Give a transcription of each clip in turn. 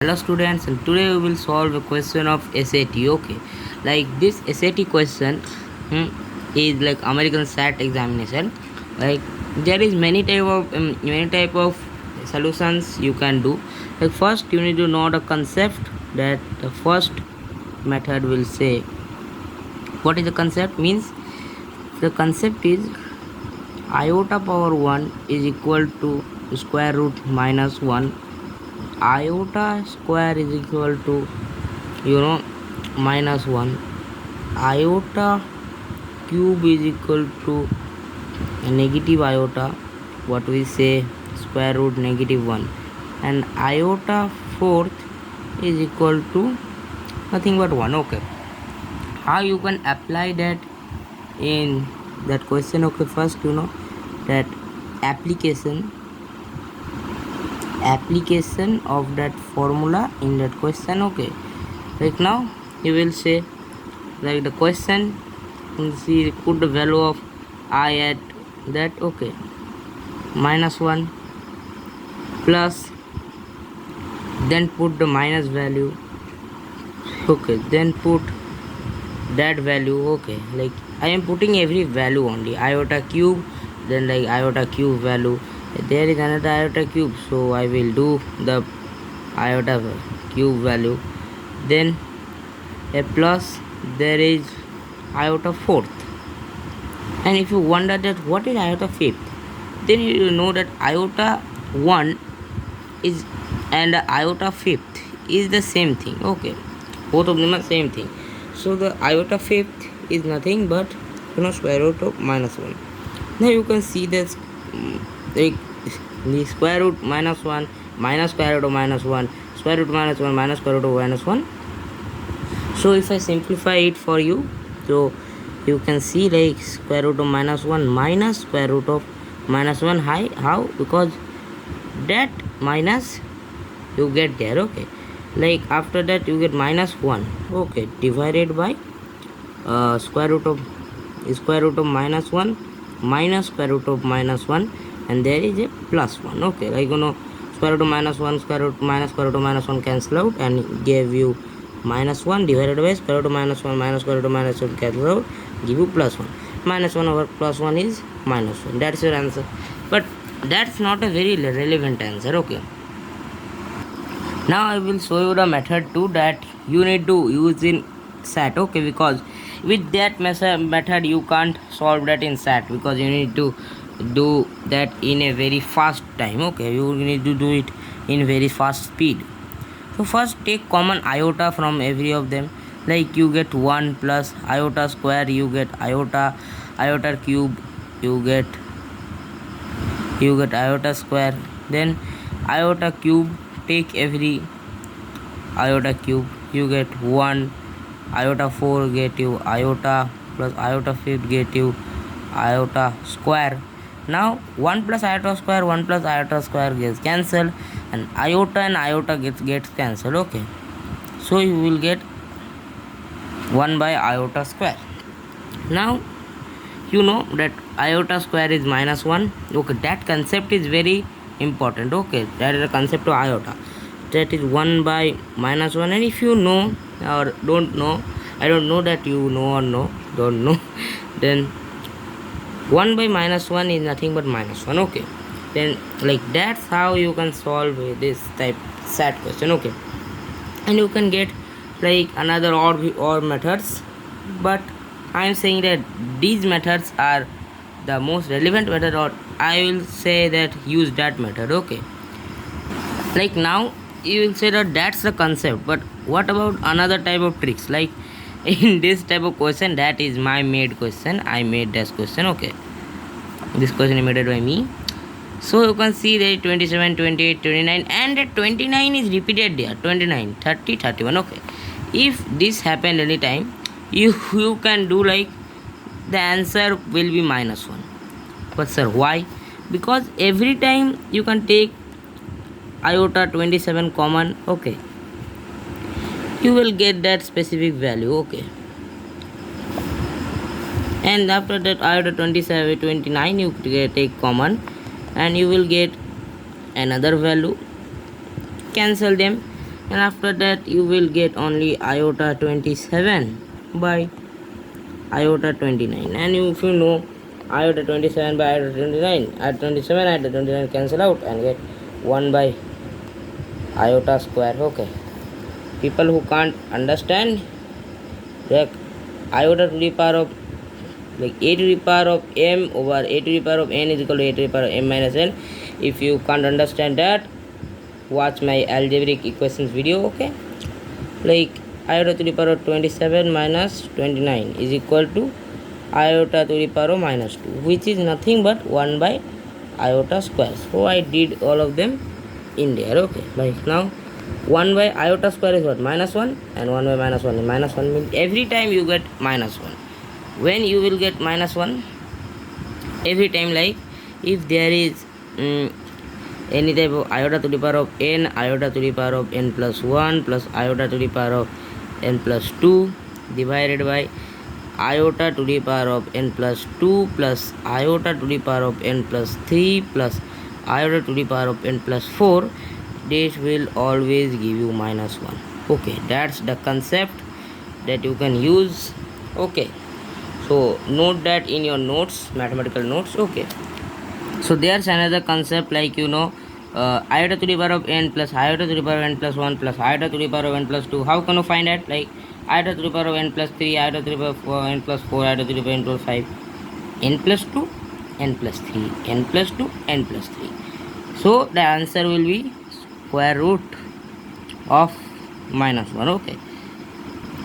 Hello students, and today we will solve a question of SAT. Okay, like this SAT question is like American SAT examination. Like there is many type of solutions you can do. Like first you need to know the concept. That the first method will say what is the concept means. The concept is iota power 1 is equal to square root minus 1. Iota square is equal to minus 1. Iota cube is equal to a negative iota, what we say square root negative 1, and iota fourth is equal to nothing but 1. Okay, how you can apply that in that question? Okay, first that application of that formula in that question. Okay, like now you will say like the question, you see, put the value of I at that. Okay, minus 1 plus, then put the minus value. Okay, then put that value. Okay, like I am putting every value only. Iota cube, then like iota cube value. There is another iota cube, so I will do the iota cube value. Then a plus, there is iota fourth. And if you wonder that what is iota fifth, then you know that iota 1 is and iota fifth is the same thing. Okay, both of them are same thing. So the iota fifth is nothing but square root of minus 1. Now you can see that like the square root minus 1 minus square root of minus 1, square root minus 1 minus square root of minus 1. So if I simplify it for you, so you can see like square root of minus 1 minus square root of minus 1. How? Because that minus you get there. Okay, like after that you get minus 1. Okay, divided by square root of minus 1 minus square root of minus 1, and there is a plus 1. Okay, like square root of minus 1 square root minus square root of minus 1 cancel out and gave you minus 1, divided by square root of minus 1 minus square root of minus 1 cancel out, give you plus 1. Minus 1 over plus 1 is minus 1. That's your answer. But that's not a very relevant answer. Okay, now I will show you the method 2 that you need to use in SAT. Okay, because with that method you can't solve that in SAT, because you need to do that in a very fast time. Okay, you need to do it in very fast speed. So first take common iota from every of them. Like you get 1 plus iota square, you get iota cube, you get iota square. Then iota cube, take every iota cube, you get 1. Iota 4 get you iota, plus iota 5 get you iota square. Now 1 plus iota square, 1 plus iota square gets cancelled, and iota gets cancelled. Okay, so you will get 1 by iota square. Now you know that iota square is minus 1. Okay, that concept is very important. Okay, that is the concept of iota. That is 1 by minus 1. And if you know or don't know, I don't know that you know or don't know, then 1 by minus 1 is nothing but minus 1. Okay, then like that's how you can solve this type SAT question. Okay, and you can get like another or methods, but I am saying that these methods are the most relevant method, or I will say that use that method. Okay, like now you will say that that's the concept, but what about another type of tricks? Like in this type of question, that is my made question, I made this question. Okay, this question is made by me. So you can see that 27, 28, 29, and that 29 is repeated there. 29, 30, 31. Okay, if this happened anytime, you can do like the answer will be minus 1. But sir, why? Because every time you can take iota 27 common. Okay, you will get that specific value. Okay, and after that iota 27, 29 you take common, and you will get another value. Cancel them, and after that you will get only iota 27 by iota 29. And if you know iota 27 by iota 29, at 27 iota 29 cancel out and get 1 by iota square. Okay, people who can't understand, like iota to the power of, like a to the power of m over a to the power of n is equal to a to the power of m minus n. If you can't understand that, watch my algebraic equations video. Okay, like iota to the power of 27 minus 29 is equal to iota to the power of minus 2, which is nothing but 1 by iota square. So I did all of them in there. Okay, like now 1 by iota square is what? Minus 1, and 1 by minus 1 is minus 1, means every time you get minus 1. When you will get minus 1? Every time, like if there is any type of iota to the power of n, iota to the power of n plus 1 plus iota to the power of n plus 2 divided by iota to the power of n plus 2 plus iota to the power of n plus 3 plus iota to the power of n plus 4, this will always give you minus 1. Okay, that's the concept that you can use. Okay, so note that in your notes, mathematical notes. Okay, so there's another concept, like iota to the power of n plus iota to the power of n plus 1 plus iota to the power of n plus 2. How can you find that? Like iota to the power of n plus 3, iota to the power of n plus 4, iota to the power of n plus 5, n plus 2, n plus 3, n plus 2, n plus 3. So the answer will be square root of minus 1. Okay,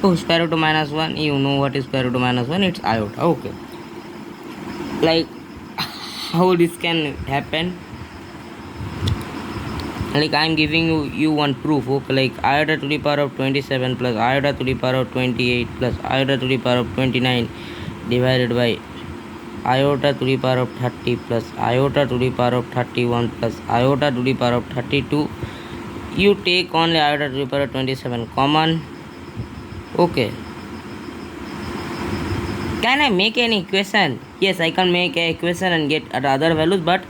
oh, square root of minus 1, you know what is square root of minus 1? It's iota. Okay, like how this can happen? Like I'm giving you one proof. Okay, like iota to the power of 27 plus iota to the power of 28 plus iota to the power of 29 divided by iota to the power of 30 plus iota to the power of 31 plus iota to the power of 32. You take only iota to the power of 27 common. Okay, can I make an equation? Yes, I can make an equation and get other values, but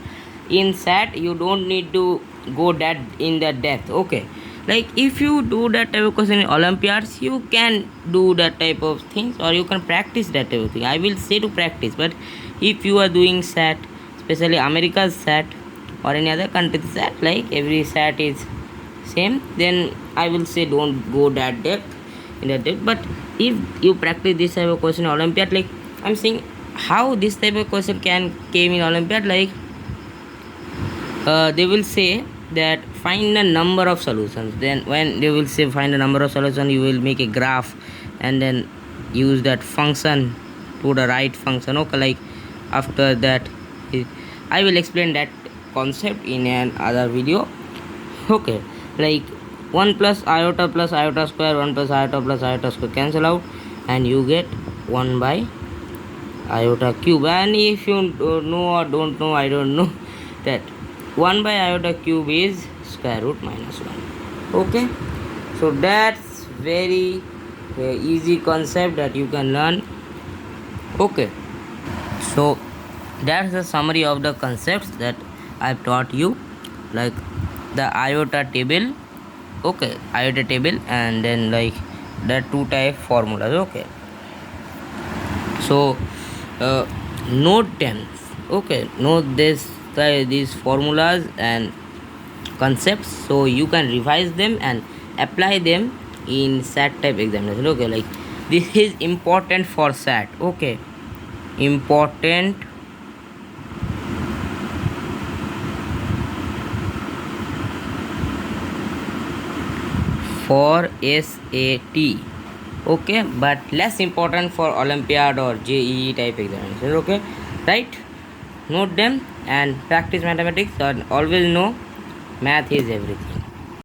in SAT you don't need to go that in that depth. Okay, like if you do that type of question in Olympiads, you can do that type of things, or you can practice that type of thing. I will say to practice, but if you are doing SAT, especially America's SAT or any other country's SAT, like every SAT is same, then I will say don't go that depth in that depth. But if you practice this type of question in Olympiad, like I'm saying how this type of question came in Olympiad, like they will say that find the number of solutions. Then when they will say find the number of solutions, you will make a graph and then use that function to the right function. Okay, like after that I will explain that concept in an other video. Okay, like 1 plus iota square, 1 plus iota square cancel out, and you get 1 by iota cube. And if you know or don't know, I don't know, that 1 by iota cube is square root minus 1. Okay, so that's very easy concept that you can learn. Okay, so that's the summary of the concepts that I've taught you, like the iota table. Okay, iota table, and then like the two type formulas. Okay, so note them. Okay, note these formulas and concepts, so you can revise them and apply them in SAT type examination. Okay, like this is important for SAT. Okay, important for SAT. Okay, but less important for Olympiad or JEE type examination. Okay, right? Note them and practice mathematics, and always know math is everything.